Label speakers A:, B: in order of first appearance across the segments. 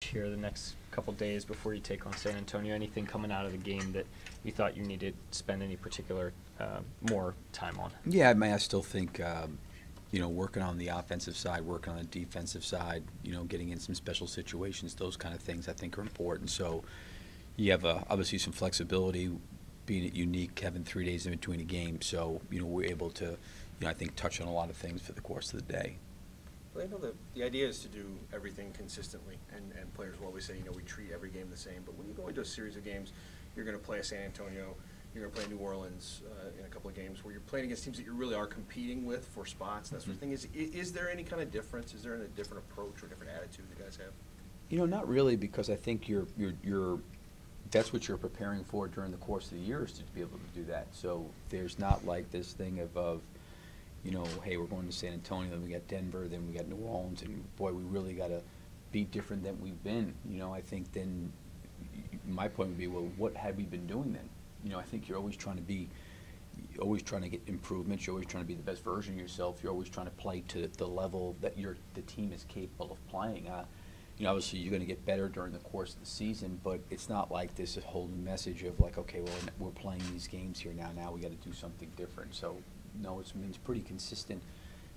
A: here the next couple days before you take on San Antonio? Anything coming out of the game that you thought you needed to spend any particular more time on?
B: Yeah, I mean, I still think, working on the offensive side, working on the defensive side, getting in some special situations, those kind of things I think are important. So you have obviously some flexibility, being unique, having 3 days in between a game. So, we're able to, I think, touch on a lot of things for the course of the day.
C: Well, I know the idea is to do everything consistently, and players will always say, we treat every game the same. But when you go into a series of games, you're going to play a San Antonio, you're going to play New Orleans in a couple of games where you're playing against teams that you really are competing with for spots, that sort of thing. Is there any kind of difference? Is there a different approach or different attitude the guys have?
B: Not really, because I think that's what you're preparing for during the course of the year, is to be able to do that. So there's not like this thing of hey, we're going to San Antonio, then we got Denver, then we got New Orleans, and boy, we really got to be different than we've been. I think then my point would be, well, what have we been doing then? I think you're always trying to get improvements. You're always trying to be the best version of yourself. You're always trying to play to the level that the team is capable of playing. Obviously you're going to get better during the course of the season, but it's not like this whole new message of like, okay, well, we're playing these games here now. Now we got to do something different. So no, it's pretty consistent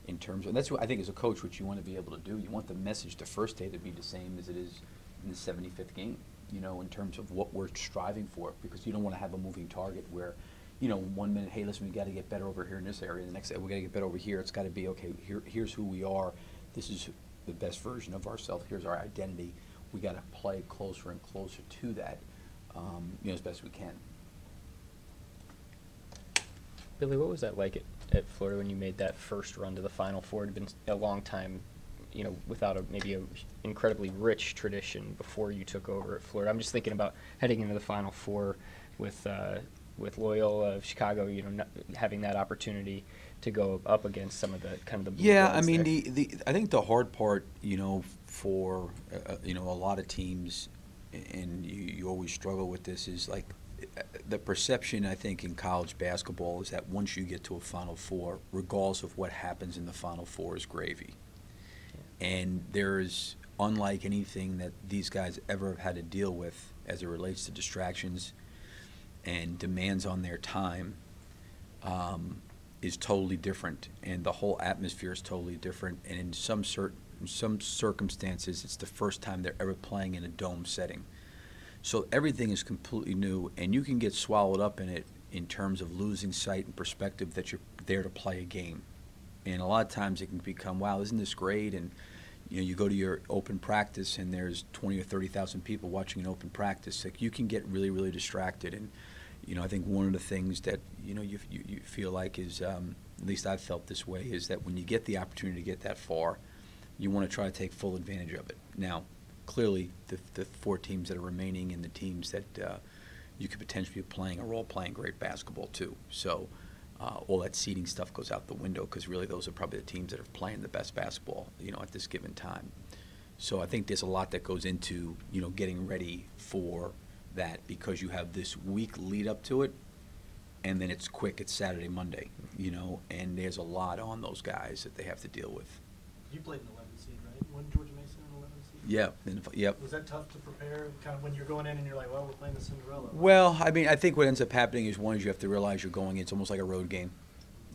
B: in terms of, and that's what I think as a coach, what you want to be able to do. You want the message the first day to be the same as it is in the 75th game. In terms of what we're striving for, because you don't want to have a moving target where, 1 minute, hey, listen, we got to get better over here in this area. The next day, we got to get better over here. It's got to be, okay, here's who we are. This is the best version of ourselves. Here's our identity. We got to play closer and closer to that, as best we can.
A: Billy, what was that like at Florida when you made that first run to the Final Four? It had been a long time, without maybe an incredibly rich tradition before you took over at Florida. I'm just thinking about heading into the Final Four with Loyola of Chicago, not having that opportunity to go up against some of the kind of the
B: yeah. I mean, I think the hard part, for a lot of teams, and you always struggle with this, is like the perception, I think, in college basketball is that once you get to a Final Four, regardless of what happens in the Final Four, is gravy. And there's, unlike anything that these guys ever have had to deal with as it relates to distractions and demands on their time, is totally different, and the whole atmosphere is totally different. And in some circumstances, it's the first time they're ever playing in a dome setting. So everything is completely new, and you can get swallowed up in it in terms of losing sight and perspective that you're there to play a game. And a lot of times it can become, wow, isn't this great? And you go to your open practice and there's 20 or 30,000 people watching an open practice. Like, you can get really, really distracted. And I think one of the things that you feel like is, at least I've felt this way, is that when you get the opportunity to get that far, you want to try to take full advantage of it. Now, clearly, the 4 teams that are remaining and the teams that you could potentially be playing are all playing great basketball too. So all that seeding stuff goes out the window, because really those are probably the teams that are playing the best basketball, at this given time. So I think there's a lot that goes into, getting ready for that, because you have this week lead up to it, and then it's quick. It's Saturday, Monday, and there's a lot on those guys that they have to deal with.
D: You played an 11 seed, right? Wasn't Georgia Mason an 11 seed?
B: Yeah. Yep.
D: Was that tough to prepare, kind of when you're going in and you're like, well, we're playing the Cinderella?
B: Well, I mean, I think what ends up happening is, one, is you have to realize you're going in. It's almost like a road game.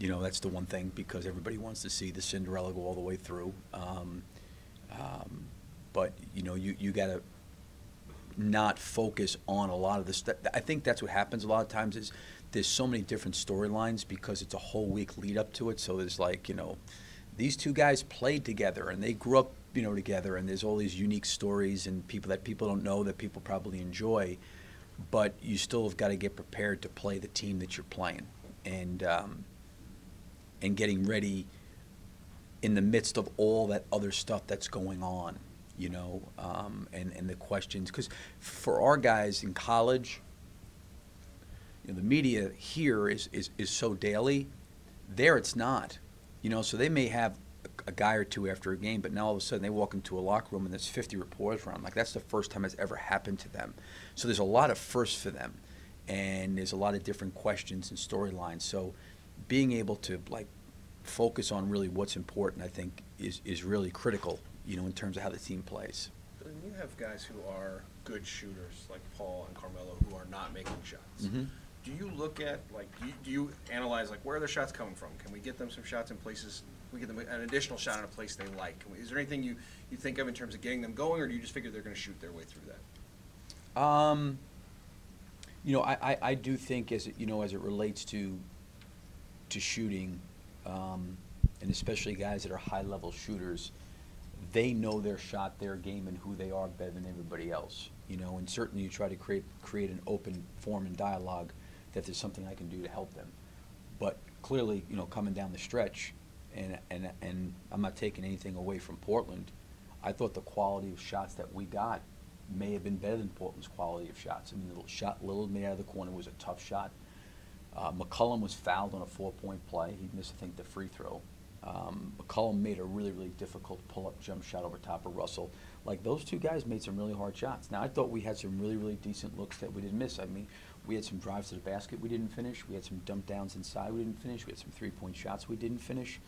B: That's the one thing, because everybody wants to see the Cinderella go all the way through. But, you got to not focus on a lot of the stuff. I think that's what happens a lot of times, is there's so many different storylines because it's a whole week lead up to it. So there's like, these two guys played together and they grew up, together, and there's all these unique stories and people that people don't know that people probably enjoy, but you still have got to get prepared to play the team that you're playing, and getting ready in the midst of all that other stuff that's going on, and the questions, because for our guys in college, the media here is so daily. There it's not. So they may have a guy or two after a game, but now all of a sudden they walk into a locker room and there's 50 reporters around. Like, that's the first time it's ever happened to them. So there's a lot of firsts for them, and there's a lot of different questions and storylines. So being able to focus on really what's important, I think, is really critical, in terms of how the team plays.
C: When you have guys who are good shooters like Paul and Carmelo who are not making shots, do you look at, like, do you analyze, like, where are their shots coming from? Can we get them some shots in places, we get them an additional shot in a place they like? Is there anything you think of in terms of getting them going, or do you just figure they're going to shoot their way through that?
B: You know, I do think as it relates to shooting, and especially guys that are high-level shooters, they know their shot, their game, and who they are better than everybody else. You know, and certainly you try to create an open forum and dialogue that there's something I can do to help them. But clearly, you know, coming down the stretch, and I'm not taking anything away from Portland, I thought the quality of shots that we got may have been better than Portland's quality of shots. I mean, the shot Lillard made out of the corner was a tough shot. McCollum was fouled on a 4-point play. He missed, I think, the free throw. McCollum made a really, really difficult pull-up jump shot over top of Russell. Like, those two guys made some really hard shots. Now, I thought we had some really, really decent looks that we didn't miss. I mean, we had some drives to the basket we didn't finish. We had some dump downs inside we didn't finish. We had some three-point shots we didn't finish.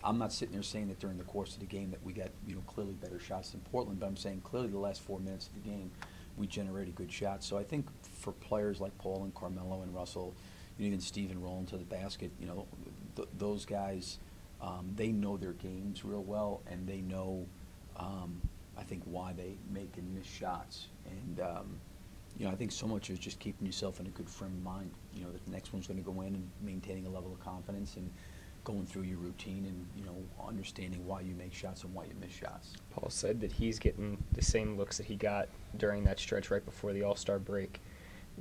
B: I'm not sitting there saying that during the course of the game that we got, you know, clearly better shots than Portland, but I'm saying clearly the last 4 minutes of the game we generated good shots. So I think for players like Paul and Carmelo and Russell, you know, even Steven rolling to the basket, you know, those guys, they know their games real well, and they know, I think, why they make and miss shots. And, you know, I think so much is just keeping yourself in a good frame of mind, you know, that the next one's going to go in and maintaining a level of confidence and going through your routine and, you know, understanding why you make shots and why you miss shots.
A: Paul said that he's getting the same looks that he got during that stretch right before the All-Star break,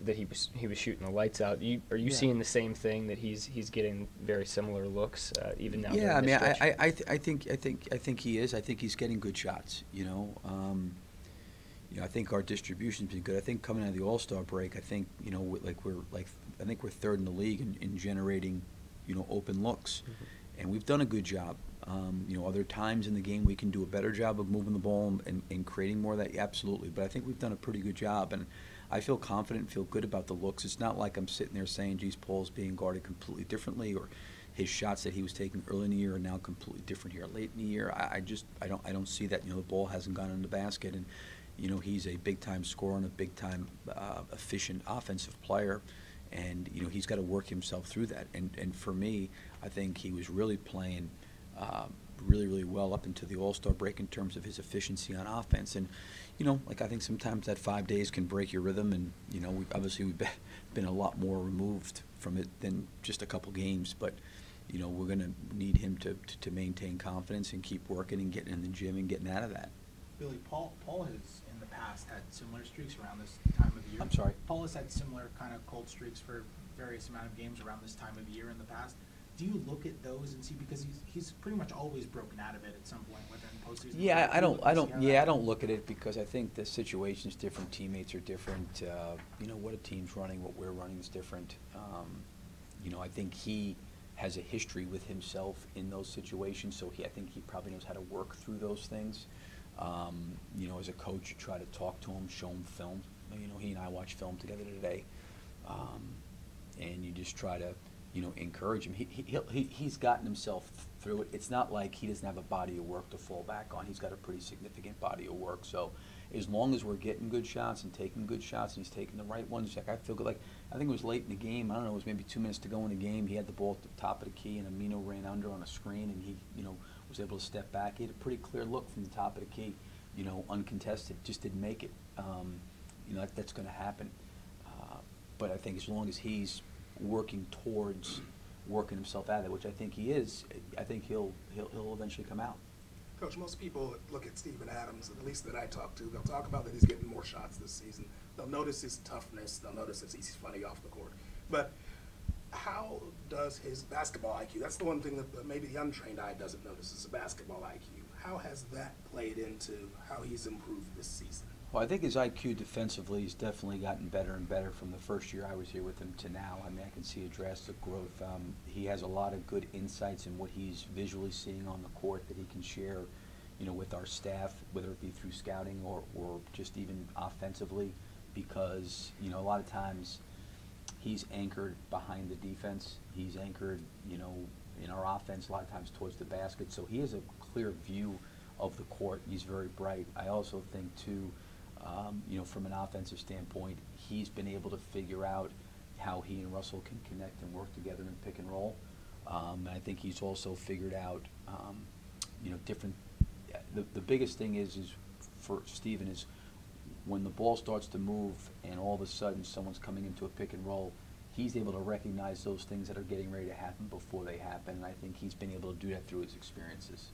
A: that he was shooting the lights out. Are you seeing the same thing, that he's getting very similar looks even now?
B: Yeah, I mean, I think he is. I think he's getting good shots. You know, I think our distribution's been good. I think coming out of the All-Star break, I think, you know, I think we're third in the league in generating, you know, open looks, and we've done a good job. You know, other times in the game we can do a better job of moving the ball and creating more of that, absolutely. But I think we've done a pretty good job, and I feel confident and feel good about the looks. It's not like I'm sitting there saying, geez, Paul's being guarded completely differently, or his shots that he was taking early in the year are now completely different here late in the year. I don't see that. You know, the ball hasn't gone in the basket, and, you know, he's a big-time scorer and a big-time efficient offensive player. And, you know, he's got to work himself through that. And for me, I think he was really playing really, really well up into the All-Star break in terms of his efficiency on offense. And, you know, like, I think sometimes that 5 days can break your rhythm. And, you know, we've been a lot more removed from it than just a couple games. But, you know, we're going to need him to maintain confidence and keep working and getting in the gym and getting out of that.
E: Billy, Paul has in the past had similar streaks around this time of year.
B: I'm sorry?
E: Paul has had similar kind of cold streaks for various amount of games around this time of year in the past. Do you look at those and see, because he's pretty much always broken out of it at some point, whether in postseason?
B: Yeah, I don't look at it, because I think the situation's different, teammates are different. You know, what a team's running, what we're running is different. You know, I think he has a history with himself in those situations, so I think he probably knows how to work through those things. You know, as a coach, you try to talk to him, show him film. You know, he and I watched film together today, and you just try to, you know, encourage him. He's gotten himself through it. It's not like he doesn't have a body of work to fall back on. He's got a pretty significant body of work. So as long as we're getting good shots and taking good shots, and he's taking the right ones, like, I feel good. Like, I think it was late in the game. I don't know, it was maybe 2 minutes to go in the game. He had the ball at the top of the key, and Amino ran under on a screen, and he, you know, was able to step back. He had a pretty clear look from the top of the key, you know, uncontested. Just didn't make it. You know, that's going to happen. But I think as long as he's working towards working himself out of it, which I think he is, I think he'll eventually come out.
F: Coach, most people look at Steven Adams, at least that I talk to, they'll talk about that he's getting more shots this season. They'll notice his toughness. They'll notice that he's funny off the court. But how does his basketball IQ, that's the one thing that maybe the untrained eye doesn't notice, is the basketball IQ. How has that played into how he's improved this season?
B: Well, I think his IQ defensively has definitely gotten better and better from the first year I was here with him to now. I mean, I can see a drastic growth. He has a lot of good insights in what he's visually seeing on the court that he can share, you know, with our staff, whether it be through scouting or just even offensively, because, you know, a lot of times he's anchored behind the defense. He's anchored, you know, in our offense a lot of times towards the basket. So he has a clear view of the court. He's very bright. I also think too, from an offensive standpoint, he's been able to figure out how he and Russell can connect and work together in pick and roll. And I think he's also figured out, different. The biggest thing is for Steven is when the ball starts to move and all of a sudden someone's coming into a pick and roll, he's able to recognize those things that are getting ready to happen before they happen. And I think he's been able to do that through his experiences.